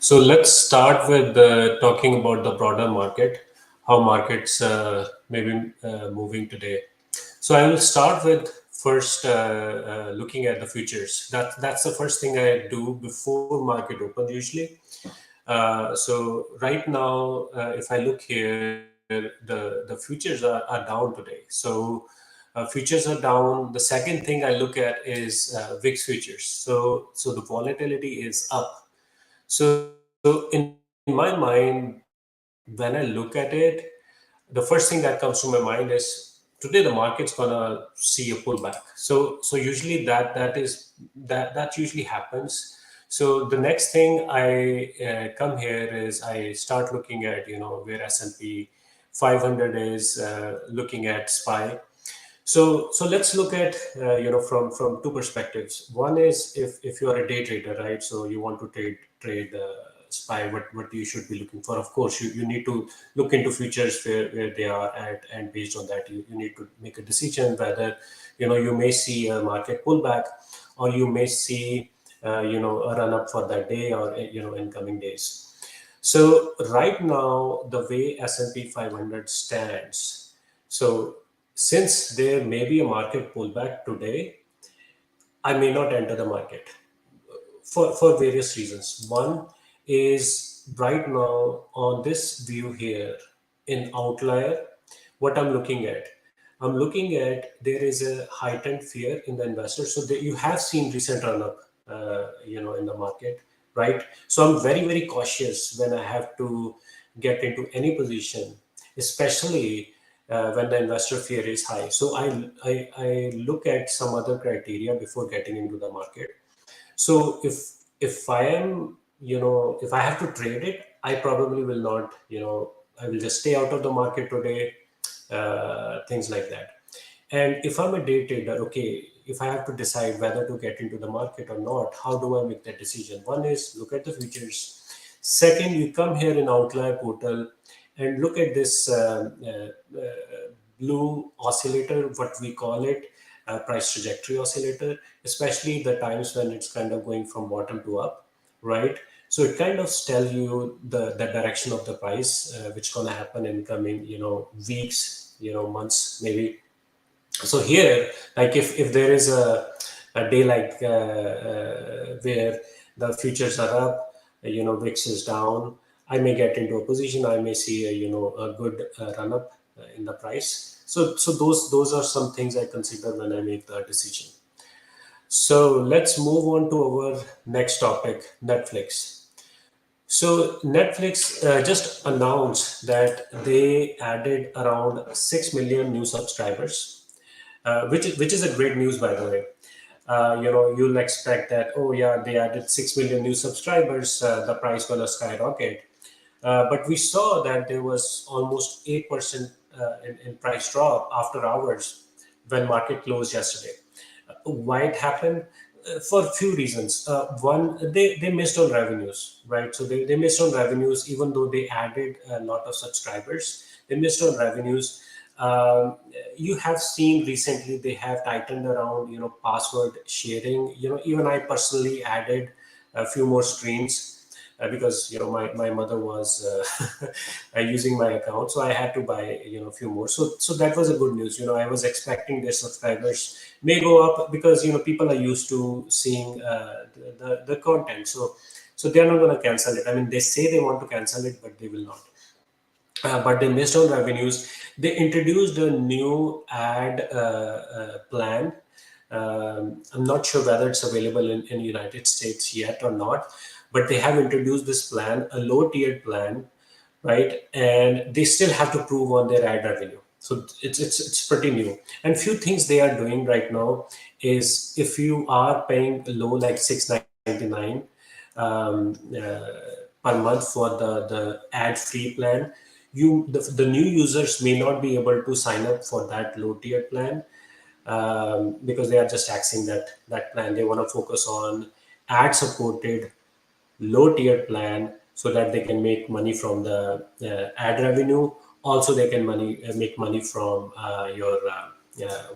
So let's start with talking about the broader market, how markets may be moving today. So I will start with first looking at the futures. That's the first thing I do before market opens usually. So right now, if I look here, the futures are down today. So futures are down. The second thing I look at is VIX futures. So the volatility is up. So in my mind, when I look at it, the first thing that comes to my mind is today the market's gonna see a pullback. So usually that usually happens. So the next thing I come here is I start looking at where S&P 500 is, looking at SPY. So let's look at from two perspectives. One is if you are a day trader, right? So you want to trade SPY, what you should be looking for. Of course, you need to look into futures where they are at, and based on that, you need to make a decision whether you may see a market pullback, or you may see a run up for that day, or in coming days. So right now, the way S&P 500 stands, so since there may be a market pullback today, I may not enter the market for various reasons. One is right now on this view here in outlier, what I'm looking at there is a heightened fear in the investors. So that you have seen recent run up, in the market, right? So I'm very cautious when I have to get into any position, especially when the investor fear is high. So I look at some other criteria before getting into the market. So if I am, if I have to trade it, I probably will not, I will just stay out of the market today, things like that. And if I'm a day trader, okay, if I have to decide whether to get into the market or not, how do I make that decision? One is look at the futures. Second, you come here in Outlier portal and look at this blue oscillator, what we call it, price trajectory oscillator, especially the times when it's kind of going from bottom to up, right? So it kind of tells you the direction of the price, which gonna happen in coming, weeks, months, maybe. So here, like if there is a day like where the futures are up, VIX is down, I may get into a position, I may see a good run up in the price. So those are some things I consider when I make the decision. So let's move on to our next topic, Netflix. So Netflix just announced that they added around 6 million new subscribers, which is a great news, by the way. You'll expect that, oh yeah, they added 6 million new subscribers, the price gonna skyrocket. But we saw that there was almost 8% in price drop after hours when market closed yesterday. Why it happened? For a few reasons. One, they missed on revenues, right? So they missed on revenues, even though they added a lot of subscribers. They missed on revenues. You have seen recently they have tightened around, password sharing. Even I personally added a few more screens because my mother was using my account, so I had to buy a few more. So that was a good news. I was expecting their subscribers may go up because people are used to seeing the content. So they're not going to cancel it. I mean, they say they want to cancel it, but they will not. But they missed on revenues. They introduced a new ad plan. I'm not sure whether it's available in United States yet or not, but they have introduced this plan, a low-tiered plan, right? And they still have to prove on their ad revenue. So it's pretty new. And few things they are doing right now is if you are paying low, like $6.99 per month for the ad-free plan, the new users may not be able to sign up for that low-tier plan because they are just axing that plan. They want to focus on ad-supported low-tier plan so that they can make money from the ad revenue. Also, they can make money from your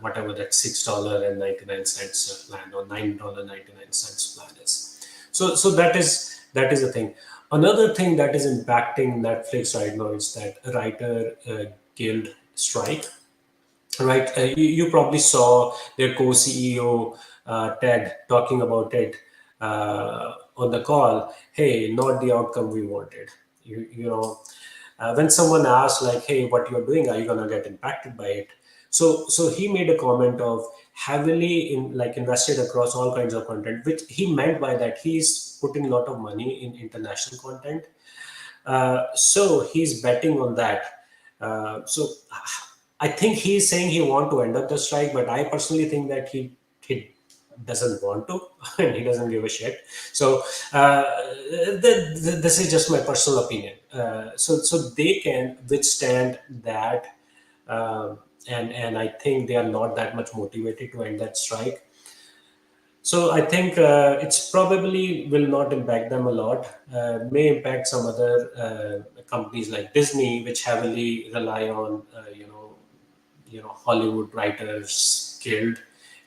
whatever that $6.99 plan or $9.99 plan is. So that is the thing. Another thing that is impacting Netflix right now is that writer guild strike, right? You probably saw their co-CEO Ted talking about it on the call. Hey, not the outcome we wanted. When someone asks like, "Hey, what you're doing? Are you gonna get impacted by it?" So he made a comment of heavily invested across all kinds of content, which he meant by that he's putting a lot of money in international content, so he's betting on that. So I think he's saying he want to end up the strike, but I personally think that he doesn't want to, and he doesn't give a shit. So this is just my personal opinion. So they can withstand that, and I think they are not that much motivated to end that strike. So I think it's probably will not impact them a lot. May impact some other companies like Disney, which heavily rely on Hollywood Writers Guild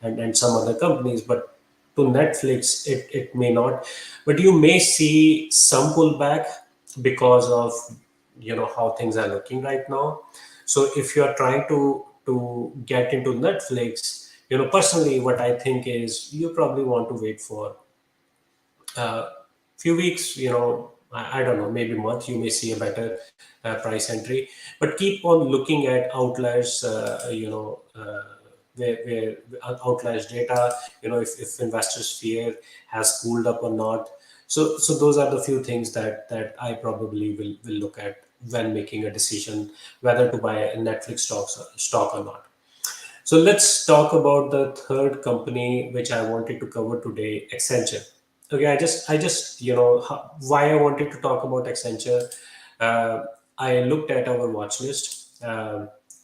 and some other companies. But to Netflix, it may not. But you may see some pullback because of how things are looking right now. So if you are trying to get into Netflix, personally, what I think is you probably want to wait for few weeks, I don't know, maybe month, you may see a better price entry. But keep on looking at outliers, where outliers data, if investors fear has cooled up or not. So those are the few things that I probably will look at when making a decision whether to buy a Netflix stock or not. So let's talk about the third company which I wanted to cover today, Accenture. Okay, I just why I wanted to talk about Accenture. Uh, I looked at our watch list,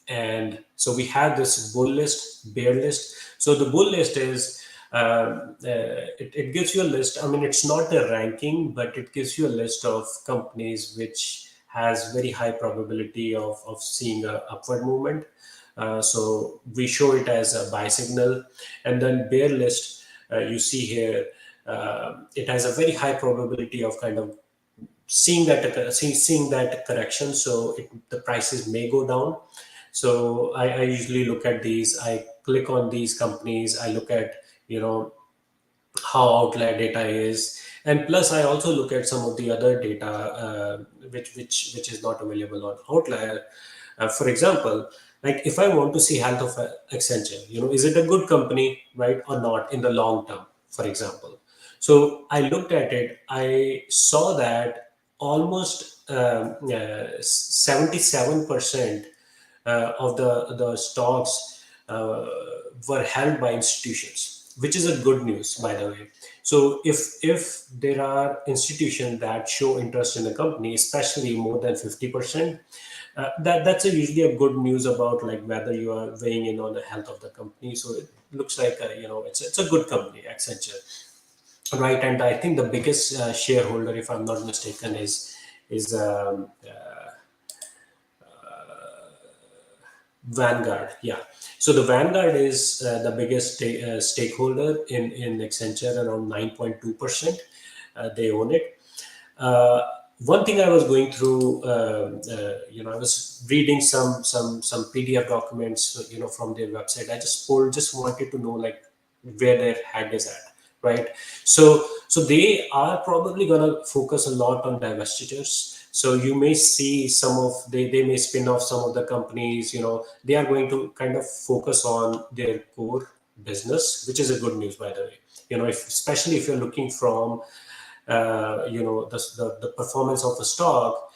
and so we have this bull list, bear list. So the bull list is it gives you a list. I mean, it's not a ranking, but it gives you a list of companies which has very high probability of seeing a upward movement. So we show it as a buy signal, and then bear list. You see here, it has a very high probability of kind of seeing that correction. So the prices may go down. So I usually look at these. I click on these companies. I look at you know how outlier data is, and plus I also look at some of the other data which is not available on outlier. For example, like if I want to see health of Accenture, is it a good company, right, or not in the long term, for example. So I looked at it. I saw that almost 77% of the stocks were held by institutions, which is a good news, by the way. So if there are institutions that show interest in the company, especially more than 50%, that's usually a good news about like whether you are weighing in on the health of the company. So it looks like it's a good company, Accenture, right? And I think the biggest shareholder, if I'm not mistaken, is Vanguard. Yeah. So the Vanguard is the biggest stakeholder in Accenture, around 9.2%. They own it. Uh, One thing I was going through, I was reading some PDF documents, from their website. I just wanted to know like where their head is at, right? So they are probably gonna focus a lot on divestitures. So you may see they may spin off some of the companies. They are going to kind of focus on their core business, which is a good news, by the way. Especially if you're looking from the performance of a stock.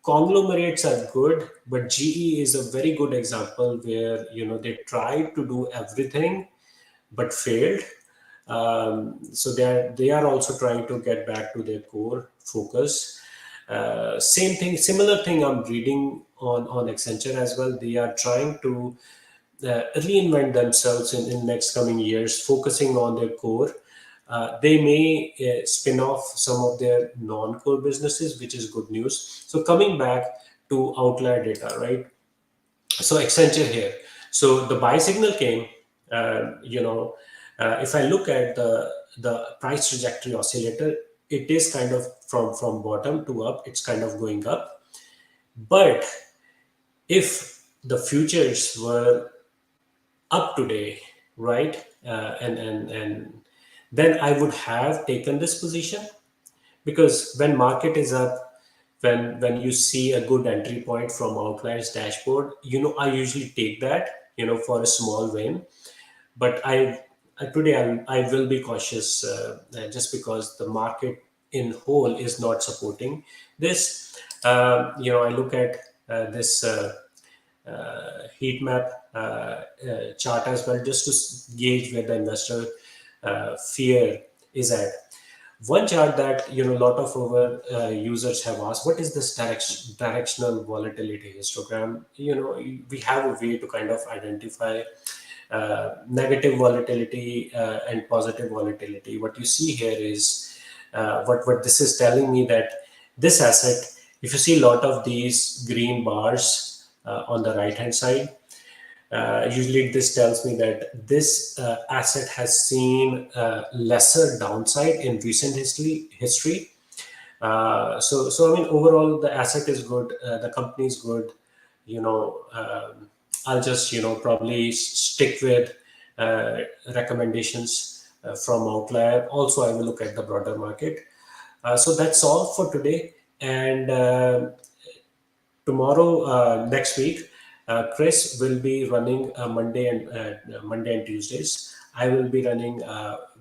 Conglomerates are good, but GE is a very good example where they tried to do everything but failed. So they are also trying to get back to their core focus. Similar thing I'm reading on Accenture as well. They are trying to reinvent themselves in next coming years, focusing on their core. They may spin off some of their non-core businesses, which is good news. So coming back to outlier data, right? So Accenture here. So the buy signal came. If I look at the price trajectory oscillator, it is kind of from bottom to up, it's kind of going up. But if the futures were up today, right, and then I would have taken this position, because when market is up, when you see a good entry point from Outlier's dashboard, I usually take that, for a small win. But today I will be cautious, just because the market in whole is not supporting this. I look at this heat map chart as well, just to gauge where the investor fear is at. One chart that a lot of our users have asked, what is this directional volatility histogram? We have a way to kind of identify negative volatility and positive volatility. What you see here is, what this is telling me, that this asset, if you see a lot of these green bars on the right hand side, usually this tells me that this asset has seen lesser downside in recent history. So I mean, overall, the asset is good, the company is good. I'll just probably stick with uh, recommendations from Outlier. Also, I will look at the broader market. So that's all for today. And tomorrow, next week, Chris will be running Monday and Tuesdays. I will be running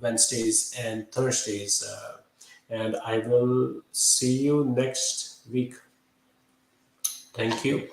Wednesdays and Thursdays, and I will see you next week. Thank you.